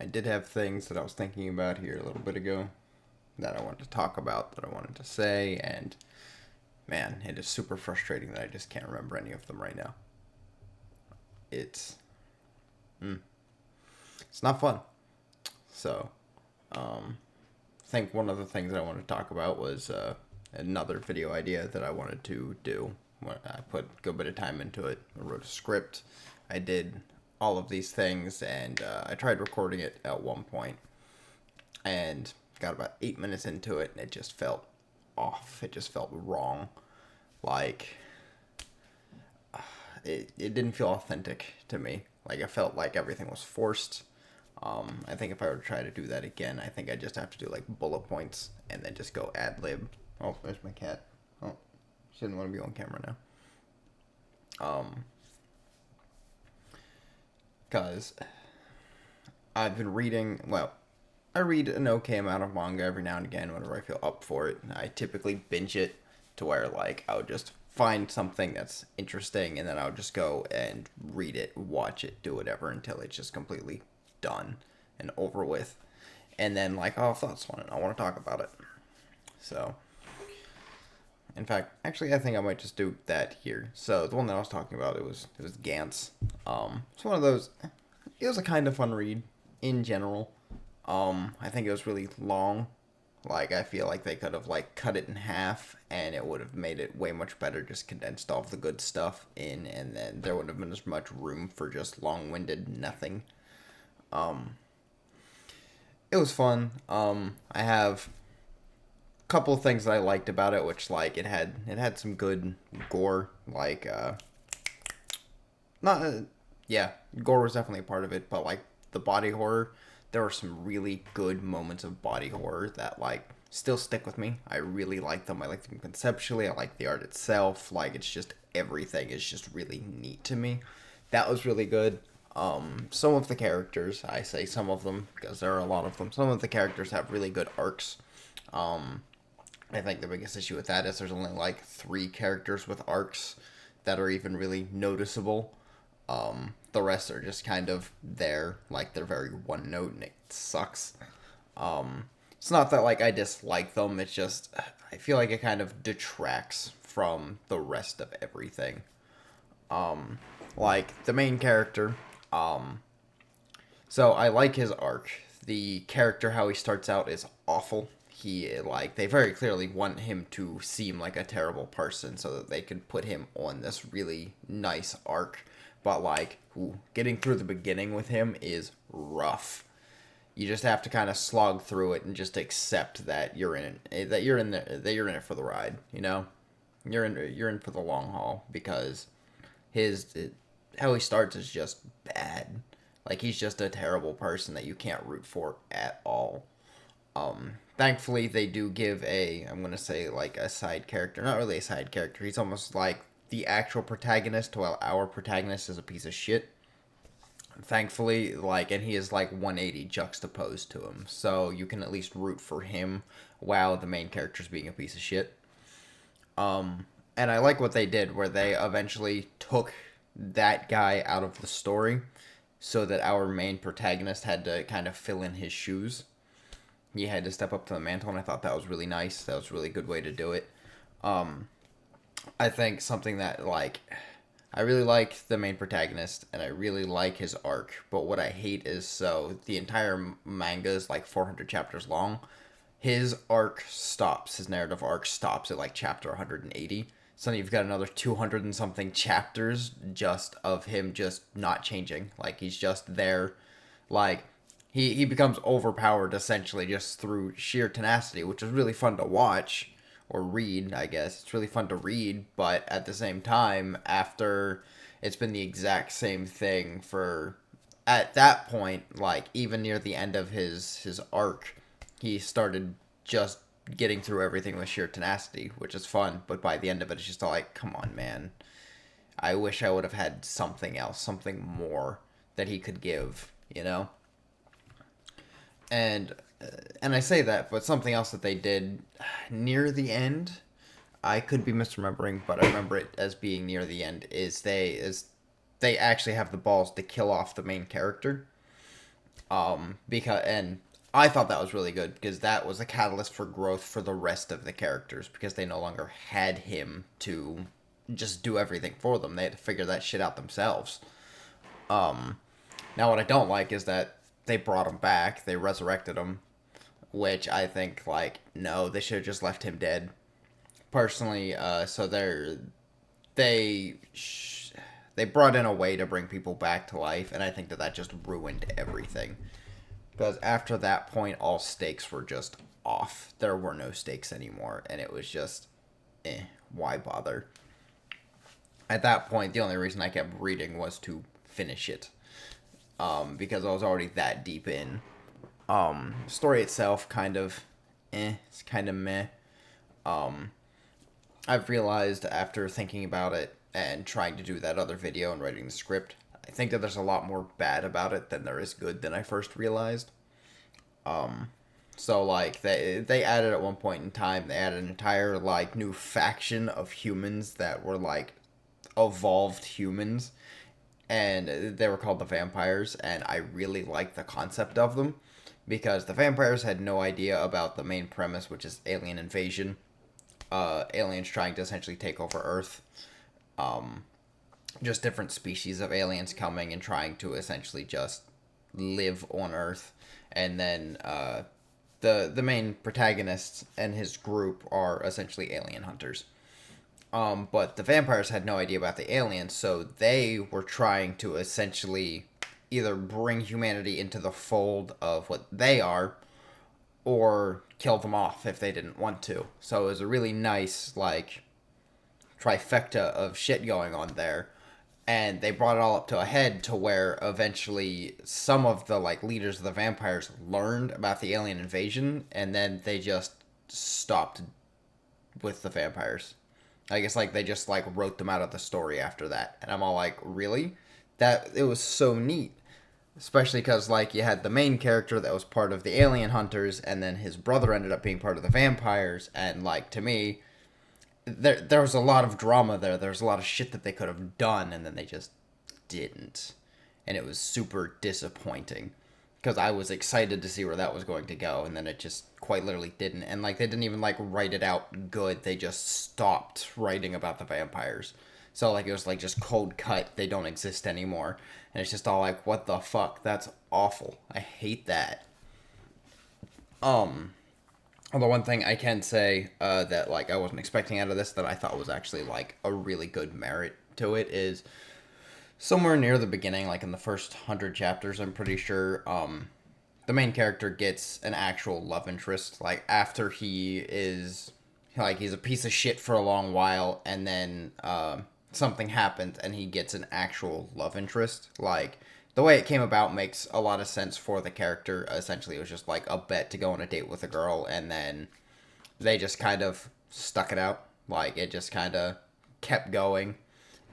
I did have things that I was thinking about here a little bit ago that I wanted to talk about, that I wanted to say, and man, it is super frustrating that I just can't remember any of them right now. It's mm, it's not fun. So, I think one of the things that I wanted to talk about was another video idea that I wanted to do. I put a good bit of time into it. I wrote a script. I did all of these things, and I tried recording it at one point, and got about 8 minutes into it, and it just felt off. It just felt wrong. Like, it didn't feel authentic to me. Like, I felt like everything was forced. I think if I were to try to do that again, I think I just have to do like bullet points and then just go ad lib. Oh, there's my cat. Oh, she didn't want to be on camera now. Because I've been reading, well, I read an okay amount of manga every now and again whenever I feel up for it. I typically binge it to where, like, I would just find something that's interesting and then I would just go and read it, watch it, do whatever until it's just completely done and over with. And then, like, oh, thoughts on it. I want to talk about it. So, in fact, actually, I think I might just do that here. So, the one that I was talking about, it was Gantz. It's one of those. It was a kind of fun read in general. I think it was really long. Like, I feel like they could have like cut it in half, and it would have made it way much better. Just condensed all of the good stuff in, and then there wouldn't have been as much room for just long-winded nothing. Um, it was fun. I have a couple of things that I liked about it, which like it had some good gore, like not yeah, gore was definitely a part of it, but like the body horror, there were some really good moments of body horror that like still stick with me. I really like them. I like them conceptually. I like the art itself. Like it's just everything is just really neat to me. That was really good. Some of the characters, I say some of them because there are a lot of them. Some of the characters have really good arcs. Um, I think the biggest issue with that is there's only like three characters with arcs that are even really noticeable. The rest are just kind of there, like they're very one note, and it sucks. It's not that like I dislike them; it's just I feel like it kind of detracts from the rest of everything. Like the main character, um, so I like his arc. The character, how he starts out, is awful. He like they very clearly want him to seem like a terrible person so that they could put him on this really nice arc. But like, getting through the beginning with him is rough. You just have to kind of slog through it and just accept that you're in it, that you're in there, that you're in it for the ride. You know, you're in for the long haul because how he starts is just bad. Like he's just a terrible person that you can't root for at all. Thankfully, they do give I'm gonna say like a side character, not really a side character. He's almost like the actual protagonist, while our protagonist is a piece of shit. Thankfully, like, and he is like 180 juxtaposed to him, so you can at least root for him while the main character's being a piece of shit. And I like what they did, where they eventually took that guy out of the story, so that our main protagonist had to kind of fill in his shoes. He had to step up to the mantle, and I thought that was really nice. That was a really good way to do it. I think something that, like, I really like the main protagonist, and I really like his arc, but what I hate is, so, the entire manga is, like, 400 chapters long. His arc stops, his narrative arc stops at, like, chapter 180. So you've got another 200 and something chapters just of him just not changing. Like, he's just there, like, he becomes overpowered essentially just through sheer tenacity, which is really fun to watch or read, I guess. It's really fun to read, but at the same time, after it's been the exact same thing for at that point, like even near the end of his arc, he started just getting through everything with sheer tenacity, which is fun, but by the end of it it's just all like, come on, man. I wish I would have had something else, something more that he could give, you know? and and I say that, but something else that they did near the end, I could be misremembering, but I remember it as being near the end. Is they actually have the balls to kill off the main character, Because and I thought that was really good because that was a catalyst for growth for the rest of the characters because they no longer had him to just do everything for them. They had to figure that shit out themselves. Now what I don't like is that they brought him back, they resurrected him, which I think like no, they should have just left him dead. Personally, so they they brought in a way to bring people back to life, and I think that that just ruined everything. Because after that point, all stakes were just off. There were no stakes anymore, and it was just, why bother? At that point, the only reason I kept reading was to finish it, because I was already that deep in. Story itself, kind of, it's kind of meh. I've realized after thinking about it and trying to do that other video and writing the script, I think that there's a lot more bad about it than there is good than I first realized. So like they added at one point in time, they added an entire like new faction of humans that were like evolved humans, and they were called the vampires, and I really liked the concept of them because the vampires had no idea about the main premise, which is alien invasion. Aliens trying to essentially take over Earth. Just different species of aliens coming and trying to essentially just live on Earth. And then the main protagonist and his group are essentially alien hunters. But the vampires had no idea about the aliens, so they were trying to essentially either bring humanity into the fold of what they are, or kill them off if they didn't want to. So it was a really nice, like, trifecta of shit going on there. And they brought it all up to a head to where eventually some of the, like, leaders of the vampires learned about the alien invasion, and then they just stopped with the vampires. I guess, like, they just, like, wrote them out of the story after that. And I'm all like, really? That, it was so neat. Especially because, like, you had the main character that was part of the alien hunters, and then his brother ended up being part of the vampires, and, like, to me, there was a lot of drama there. There was a lot of shit that they could have done, and then they just didn't. And it was super disappointing. Because I was excited to see where that was going to go, and then it just quite literally didn't. And, like, they didn't even, like, write it out good. They just stopped writing about the vampires. So, like, it was, like, just cold cut. They don't exist anymore. And it's just all like, what the fuck? That's awful. I hate that. Although one thing I can say that, like, I wasn't expecting out of this that I thought was actually, like, a really good merit to it is somewhere near the beginning, like, in the first 100 chapters, I'm pretty sure, the main character gets an actual love interest. Like, after he is, like, he's a piece of shit for a long while, and then, something happens and he gets an actual love interest. Like, the way it came about makes a lot of sense for the character. Essentially, it was just like a bet to go on a date with a girl, and then they just kind of stuck it out. Like, it just kind of kept going,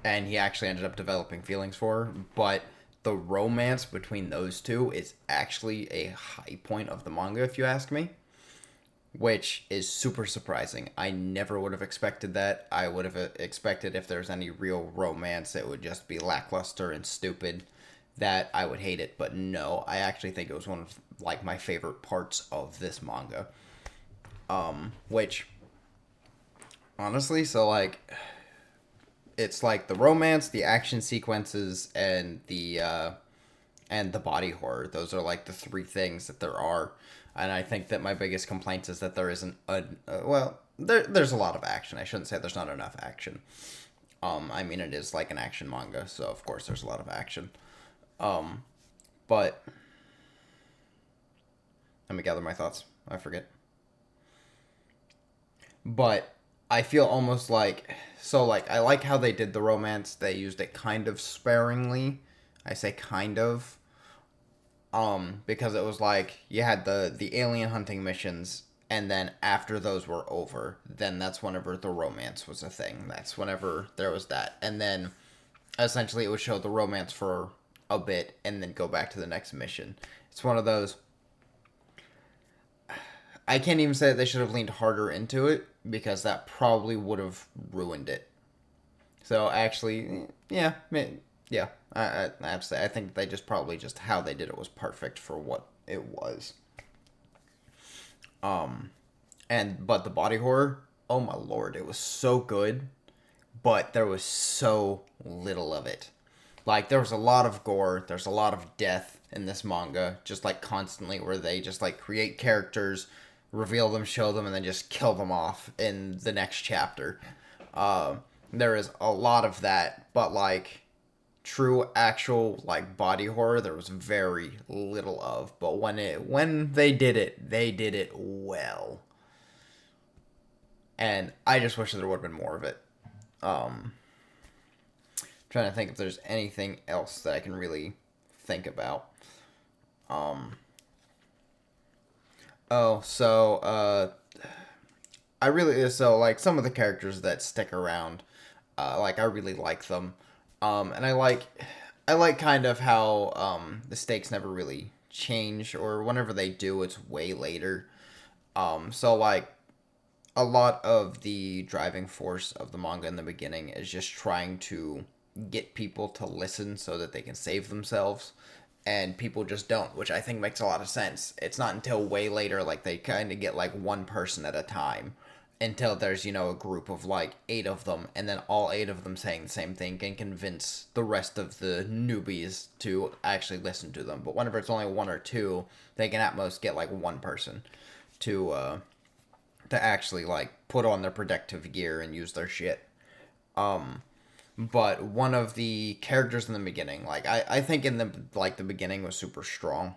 and he actually ended up developing feelings for her. But the romance between those two is actually a high point of the manga, if you ask me, which is super surprising. I never would have expected that. I would have expected if there's any real romance, it would just be lackluster and stupid, that I would hate it. But no, I actually think it was one of, like, my favorite parts of this manga. Which, honestly, so, like, it's, like, the romance, the action sequences, and the body horror. Those are, like, the three things that there are. And I think that my biggest complaint is that there isn't there's a lot of action. I shouldn't say there's not enough action. I mean, it is like an action manga, so of course there's a lot of action. But let me gather my thoughts. I forget. But I feel almost like, so, like, I like how they did the romance. They used it kind of sparingly. I say kind of. Because it was like you had the alien hunting missions, and then after those were over, then that's whenever the romance was a thing. That's whenever there was that, and then essentially it would show the romance for a bit, and then go back to the next mission. It's one of those. I can't even say that they should have leaned harder into it because that probably would have ruined it. So actually, yeah, Absolutely. I think they just probably just how they did it was perfect for what it was. Um, but the body horror, oh my lord, it was so good, but there was so little of it. Like there was a lot of gore, there's a lot of death in this manga, just like constantly, where they just like create characters, reveal them, show them, and then just kill them off in the next chapter. Uh, there is a lot of that, but like true actual like body horror there was very little of, but when they did it well, and I just wish there would have been more of it. um Trying to think if there's anything else that I can really think about. um oh so I really so like some of the characters that stick around, like I really like them. And I like kind of how the stakes never really change, or whenever they do, it's way later. So like a lot of the driving force of the manga in the beginning is just trying to get people to listen so that they can save themselves, and people just don't, which I think makes a lot of sense. It's not until way later, like they kind of get like one person at a time, until there's, you know, a group of like 8 of them, and then all 8 of them saying the same thing can convince the rest of the newbies to actually listen to them. But whenever it's only 1 or 2, they can at most get like one person to actually like put on their protective gear and use their shit. But one of the characters in the beginning, like I think in the beginning was super strong,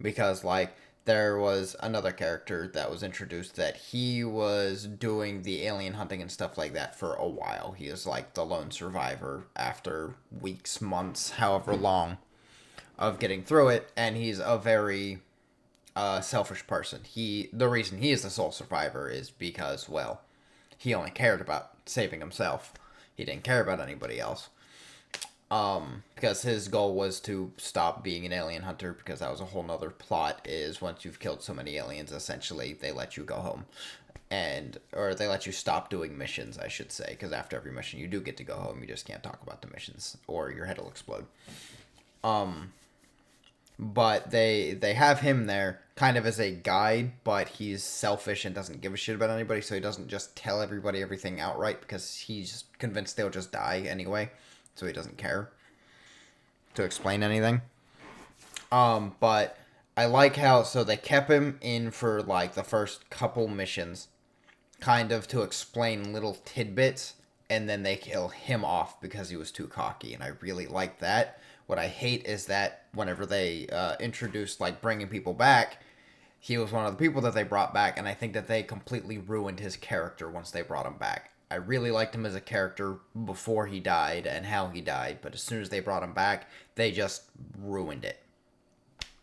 because like there was another character that was introduced that he was doing the alien hunting and stuff like that for a while. He is like the lone survivor after weeks, months, however long of getting through it, and he's a very selfish person. The reason he is the sole survivor is because, well, he only cared about saving himself. He didn't care about anybody else. Because his goal was to stop being an alien hunter, because that was a whole nother plot, is once you've killed so many aliens, essentially, they let you go home. Or they let you stop doing missions, I should say, because after every mission you do get to go home, you just can't talk about the missions, or your head will explode. But they have him there kind of as a guide, but he's selfish and doesn't give a shit about anybody, so he doesn't just tell everybody everything outright, because he's convinced they'll just die anyway, so he doesn't care to explain anything. But I like how, so they kept him in for like the first couple missions, kind of to explain little tidbits, and then they kill him off because he was too cocky, and I really like that. What I hate is that whenever they introduced like bringing people back, he was one of the people that they brought back, and I think that they completely ruined his character once they brought him back. I really liked him as a character before he died and how he died, but as soon as they brought him back, they just ruined it.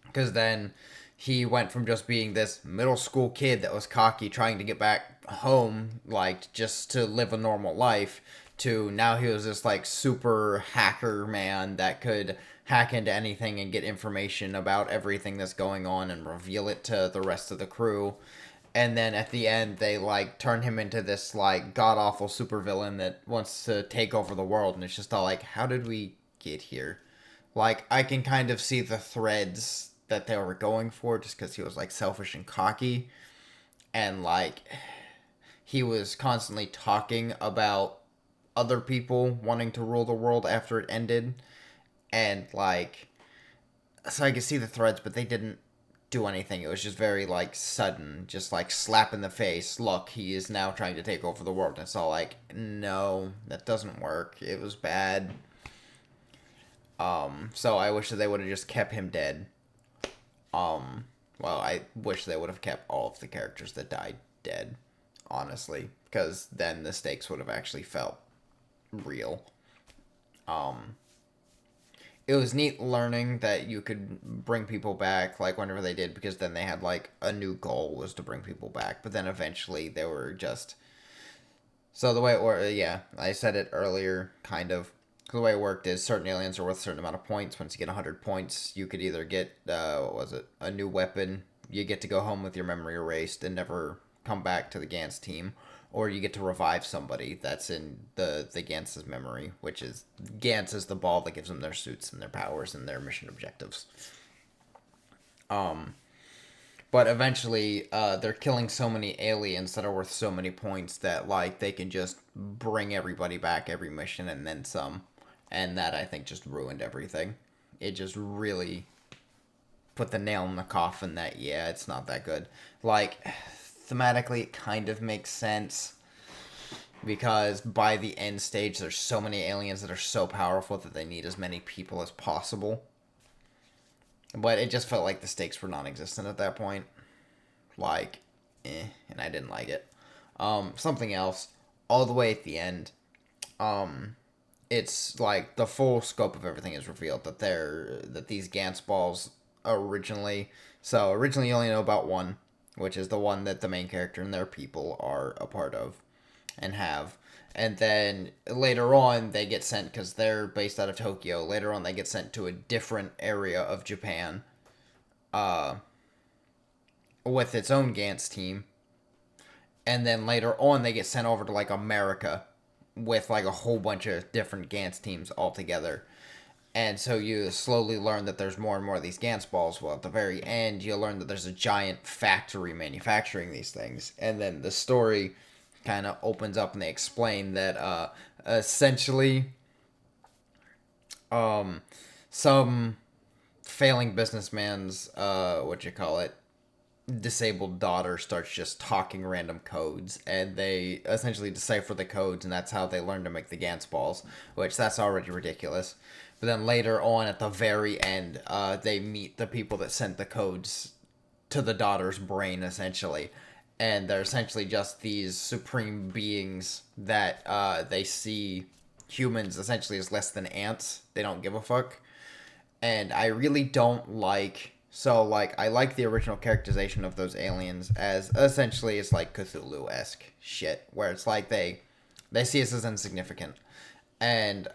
Because then he went from just being this middle school kid that was cocky trying to get back home, like just to live a normal life, to now he was this like super hacker man that could hack into anything and get information about everything that's going on and reveal it to the rest of the crew. And then at the end they like turn him into this like god awful supervillain that wants to take over the world, and it's just all like, how did we get here? Like I can kind of see the threads that they were going for, just because he was like selfish and cocky, and like he was constantly talking about other people wanting to rule the world after it ended, and like, so I could see the threads, but they didn't do anything. It was just very like sudden, just like slap in the face, look, he is now trying to take over the world, and it's all like, no, that doesn't work, it was bad. So I wish that they would have just kept him dead. Well, I wish they would have kept all of the characters that died dead, honestly, because then the stakes would have actually felt real. It was neat learning that you could bring people back, like whenever they did, because then they had like a new goal was to bring people back, but then eventually they were just, so the way it worked, yeah, I said it earlier, kind of. The way it worked is certain aliens are worth a certain amount of points. Once you get 100 points, you could either get, what was it, a new weapon, you get to go home with your memory erased and never come back to the Gantz team, or you get to revive somebody that's in the Gantz's memory, which is Gantz is the ball that gives them their suits and their powers and their mission objectives. But eventually, they're killing so many aliens that are worth so many points that like they can just bring everybody back every mission and then some, and that I think just ruined everything. It just really put the nail in the coffin that yeah, it's not that good. Like thematically, it kind of makes sense because by the end stage, there's so many aliens that are so powerful that they need as many people as possible. But it just felt like the stakes were non-existent at that point. Like, and I didn't like it. Something else, all the way at the end, it's like the full scope of everything is revealed that these Gantz balls originally you only know about one, which is the one that the main character and their people are a part of and have. And then later on, they get sent, because they're based out of Tokyo, later on they get sent to a different area of Japan with its own Gantz team. And then later on, they get sent over to, like, America with, like, a whole bunch of different Gantz teams all together. And so you slowly learn that there's more and more of these Gantz balls. Well, at the very end, you learn that there's a giant factory manufacturing these things. And then the story kind of opens up and they explain that essentially some failing businessman's disabled daughter starts just talking random codes, and they essentially decipher the codes, and that's how they learn to make the Gantz balls, which that's already ridiculous. But then later on at the very end, they meet the people that sent the codes to the daughter's brain, essentially. And they're essentially just these supreme beings that they see humans essentially as less than ants. They don't give a fuck. And I really don't like... So, like, I like the original characterization of those aliens as essentially it's like Cthulhu-esque shit, where it's like they see us as insignificant. And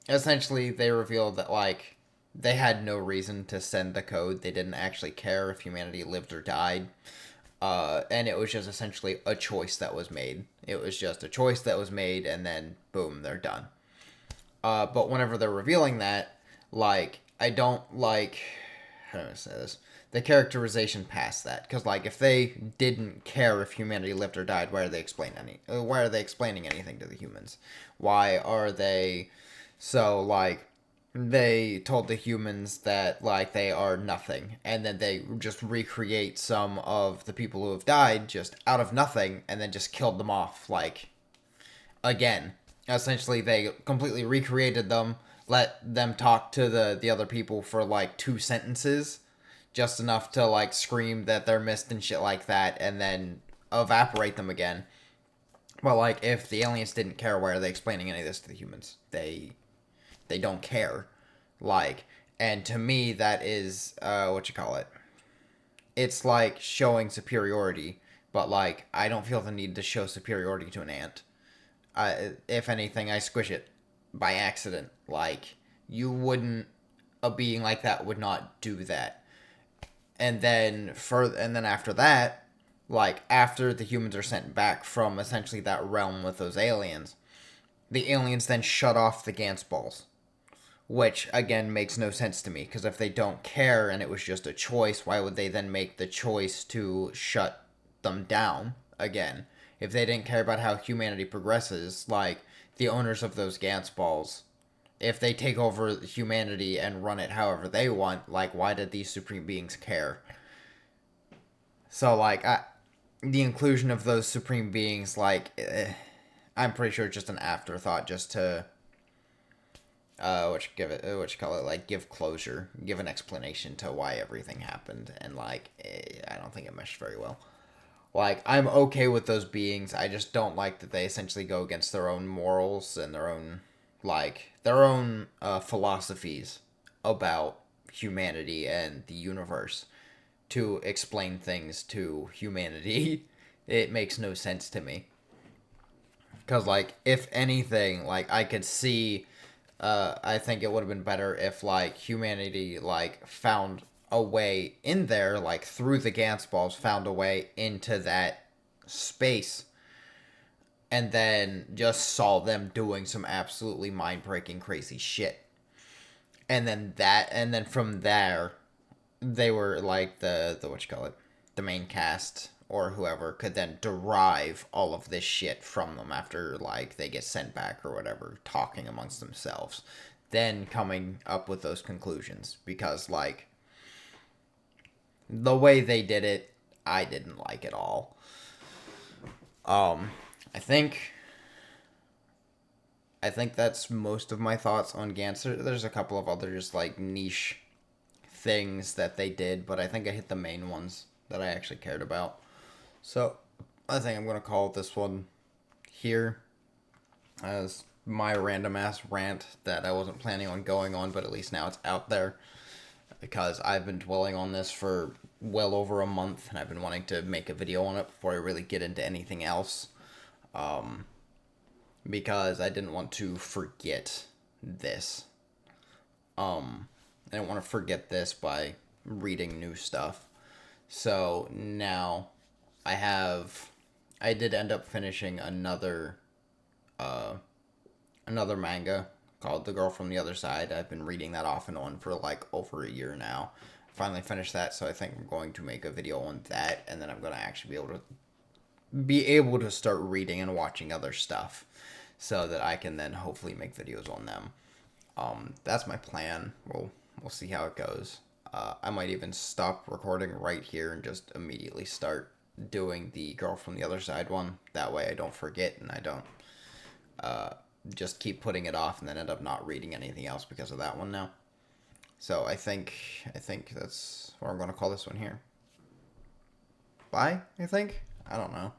essentially they reveal that, like, they had no reason to send the code. They didn't actually care if humanity lived or died. And it was just essentially a choice that was made. It was just a choice that was made, and then, boom, they're done. But whenever they're revealing that, like, I don't like... How do I say this? The characterization past that. Because, like, if they didn't care if humanity lived or died, why are they explaining anything to the humans? Why are they... So, like... They told the humans that, like, they are nothing, and then they just recreate some of the people who have died just out of nothing, and then just killed them off, like, again. Essentially, they completely recreated them, let them talk to the other people for, like, 2 sentences, just enough to, like, scream that they're missed and shit like that, and then evaporate them again. But, like, if the aliens didn't care, why are they explaining any of this to the humans? They don't care. Like, and to me, that is, it's like showing superiority, but, like, I don't feel the need to show superiority to an ant. If anything, I squish it by accident. Like, a being like that would not do that. And then after that, like, after the humans are sent back from essentially that realm with those aliens, the aliens then shut off the Gantz balls. Which, again, makes no sense to me, because if they don't care and it was just a choice, why would they then make the choice to shut them down again? If they didn't care about how humanity progresses, like, the owners of those Gantz balls, if they take over humanity and run it however they want, like, why did these supreme beings care? So, like, the inclusion of those supreme beings, like, I'm pretty sure it's just an afterthought just to... give closure, give an explanation to why everything happened, and, like, I don't think it meshed very well. Like, I'm okay with those beings, I just don't like that they essentially go against their own morals and their own philosophies about humanity and the universe to explain things to humanity. It makes no sense to me. Because, like, if anything, like, I could see... I think it would have been better if, like, humanity, like, found a way in there, like, through the Gantz balls, found a way into that space and then just saw them doing some absolutely mind-breaking crazy shit. And then from there, they were like the what you call it, the main cast or whoever could then derive all of this shit from them after like they get sent back or whatever, talking amongst themselves, then coming up with those conclusions because like the way they did it, I didn't like at all. Um, I think I think that's most of my thoughts on Gantz. There's a couple of other just like niche things that they did, but I think I hit the main ones that I actually cared about. So I think I'm gonna call this one here as my random ass rant that I wasn't planning on going on, but at least now it's out there because I've been dwelling on this for well over a month and I've been wanting to make a video on it before I really get into anything else. Because I didn't want to forget this. I didn't want to forget this by reading new stuff. So now I did end up finishing another manga called The Girl from the Other Side. I've been reading that off and on for like over a year now. Finally finished that, so I think I'm going to make a video on that, and then I'm going to actually be able to start reading and watching other stuff so that I can then hopefully make videos on them. That's my plan. We'll see how it goes. I might even stop recording right here and just immediately start doing the Girl from the Other Side one. That way I don't forget and I don't just keep putting it off and then end up not reading anything else because of that one now. So I think that's what I'm going to call this one here. Bye, I think? I don't know.